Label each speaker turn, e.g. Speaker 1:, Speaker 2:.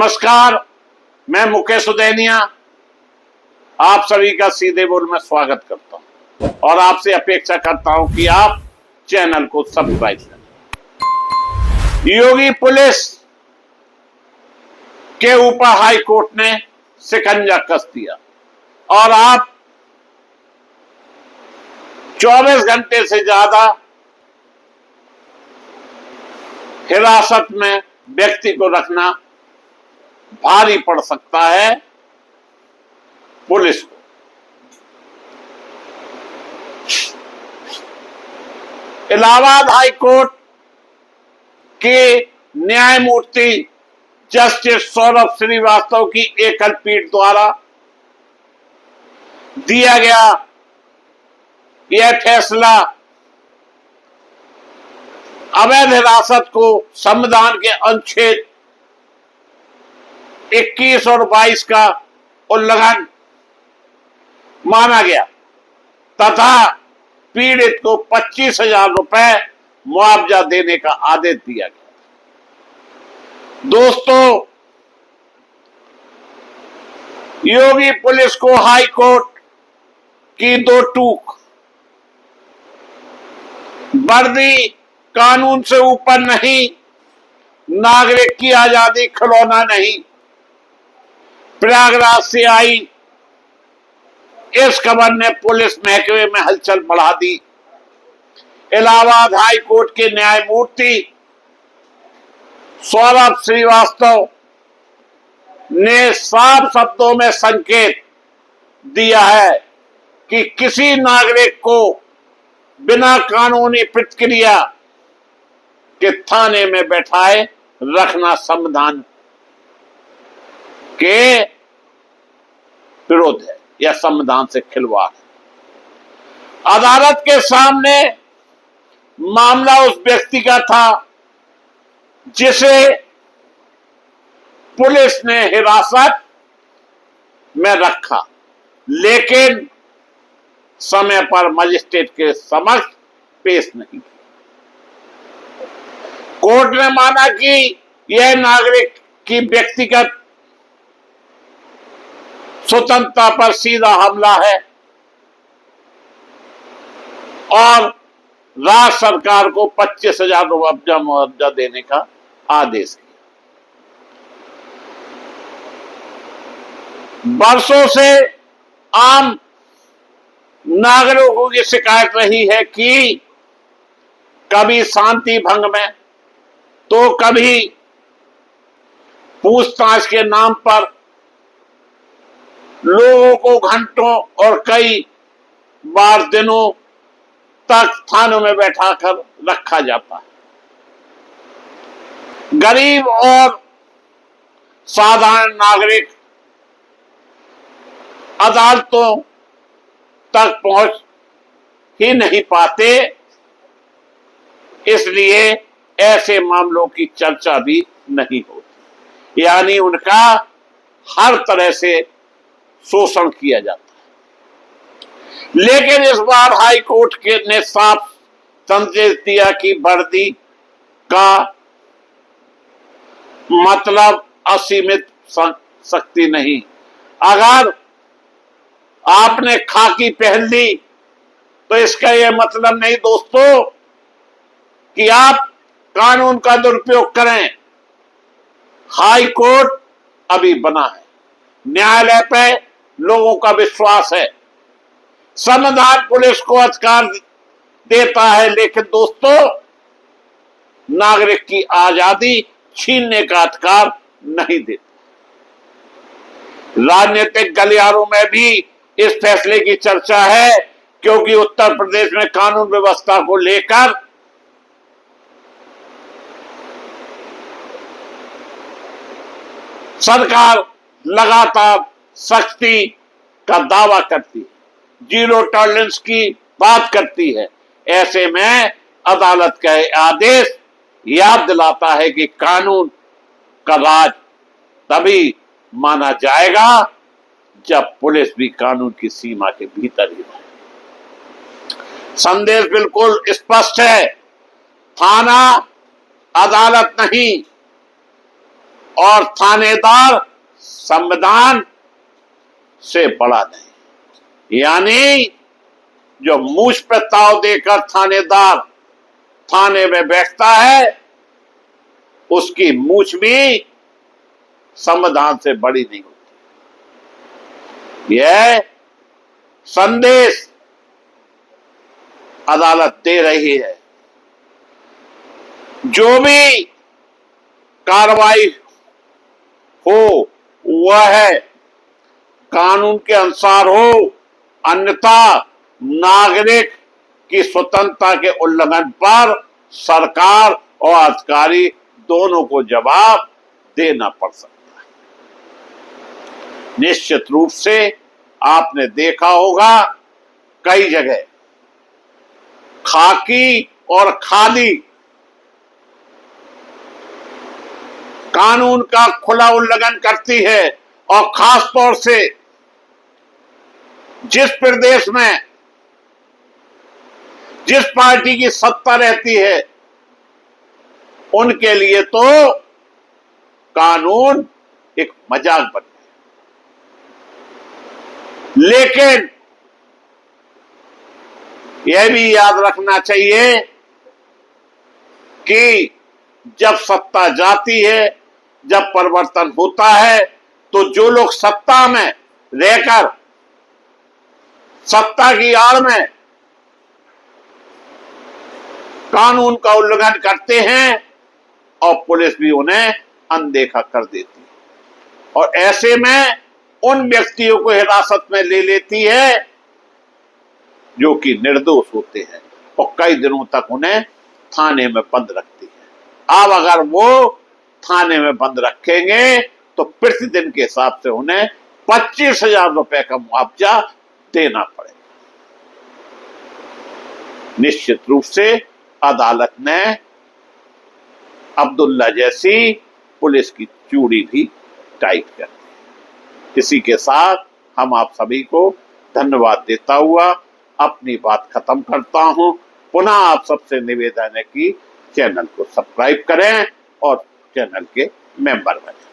Speaker 1: नमस्कार, मैं मुकेश उदैनिया आप सभी का सीधे बोल में स्वागत करता हूं और आपसे अपेक्षा करता हूं कि आप चैनल को सब्सक्राइब करें। योगी पुलिस के ऊपर हाई कोर्ट ने शिकंजा कस दिया और आप 24 घंटे से ज्यादा हिरासत में व्यक्ति को रखना भारी पड़ सकता है पुलिस को। इलाहाबाद हाई कोर्ट के न्यायमूर्ति जस्टिस सौरभ श्रीवास्तव की एकल पीठ द्वारा दिया गया यह फैसला अवैध हिरासत को संविधान के अनुच्छेद 21 और 22 का उल्लंघन माना गया तथा पीड़ित को 25,000 रुपए मुआवजा देने का आदेश दिया गया। दोस्तों, योगी पुलिस को हाई कोर्ट की दो टूक, वर्दी कानून से ऊपर नहीं, नागरिक की आजादी खिलौना नहीं, प्रयागराज से आई इस खबर ने पुलिस महकमे में हलचल बढ़ा दी। इलाहाबाद हाई कोर्ट के न्यायमूर्ति सौरभ श्रीवास्तव ने साफ शब्दों में संकेत दिया है कि किसी नागरिक को बिना कानूनी प्रतिक्रिया के थाने में बैठाए रखना संविधान के विरोध है या संविधान से खिलवाड़ है। अदालत के सामने मामला उस व्यक्ति का था जिसे पुलिस ने हिरासत में रखा, लेकिन समय पर मजिस्ट्रेट के समक्ष पेश नहीं किया। कोर्ट ने माना कि यह नागरिक की व्यक्तिगत स्वतंत्रता पर सीधा हमला है और राज्य सरकार को 25,000 रुपया मुआवजा देने का आदेश किया। वर्षों से आम नागरिकों की शिकायत रही है कि कभी शांति भंग में तो कभी पूछताछ के नाम पर लोगों को घंटों और कई बार दिनों तक थानों में बैठाकर रखा जाता है। गरीब और साधारण नागरिक अदालतों तक पहुंच ही नहीं पाते, इसलिए ऐसे मामलों की चर्चा भी नहीं होती, यानी उनका हर तरह से शोषण किया जाता है। लेकिन इस बार हाई कोर्ट के ने साफ संदेश दिया कि वर्दी का मतलब असीमित शक्ति नहीं। अगर आपने खाकी पहन ली तो इसका यह मतलब नहीं दोस्तों कि आप कानून का दुरुपयोग करें। हाई कोर्ट अभी बना है, न्यायालय पे लोगों का विश्वास है, संविधान पुलिस को अधिकार देता है, लेकिन दोस्तों नागरिक की आजादी छीनने का अधिकार नहीं देता। राजनीतिक गलियारों में भी इस फैसले की चर्चा है, क्योंकि उत्तर प्रदेश में कानून व्यवस्था को लेकर सरकार लगातार सख्ती का दावा करती है, जीरो टॉलरेंस की बात करती है। ऐसे में अदालत का आदेश याद दिलाता है कि कानून का राज तभी माना जाएगा जब पुलिस भी कानून की सीमा के भीतर ही रहे। संदेश बिल्कुल स्पष्ट है, थाना अदालत नहीं, और थानेदार संविधान से बड़ा नहीं। यानी जो मूछ पे ताव देकर थानेदार थाने में बैठता है, उसकी मूछ भी संविधान से बड़ी नहीं होती। यह संदेश अदालत दे रही है। जो भी कार्रवाई हो वह कानून के अनुसार हो, अन्यथा नागरिक की स्वतंत्रता के उल्लंघन पर सरकार और अधिकारी दोनों को जवाब देना पड़ सकता है। निश्चित रूप से आपने देखा होगा कई जगह खाकी और खादी कानून का खुला उल्लंघन करती है, और खास तौर से जिस प्रदेश में जिस पार्टी की सत्ता रहती है उनके लिए तो कानून एक मजाक बन गया। लेकिन यह भी याद रखना चाहिए कि जब सत्ता जाती है, जब परिवर्तन होता है, तो जो लोग सत्ता में रहकर सत्ता की आड़ में कानून का उल्लंघन करते हैं और पुलिस भी उन्हें अनदेखा कर देती है, और ऐसे में उन व्यक्तियों को हिरासत में ले लेती है जो कि निर्दोष होते हैं, और कई दिनों तक उन्हें थाने में बंद रखती है। अब अगर वो थाने में बंद रखेंगे तो प्रतिदिन के हिसाब से उन्हें 25,000 रुपए का मुआवजा देना पड़ेगा। निश्चित रूप से अदालत ने अब्दुल्ला जैसी पुलिस की चूड़ी भी टाइट कर दी। इसी के साथ हम आप सभी को धन्यवाद देता हुआ अपनी बात खत्म करता हूं। पुनः आप सबसे निवेदन है कि चैनल को सब्सक्राइब करें और चैनल के मेंबर बने।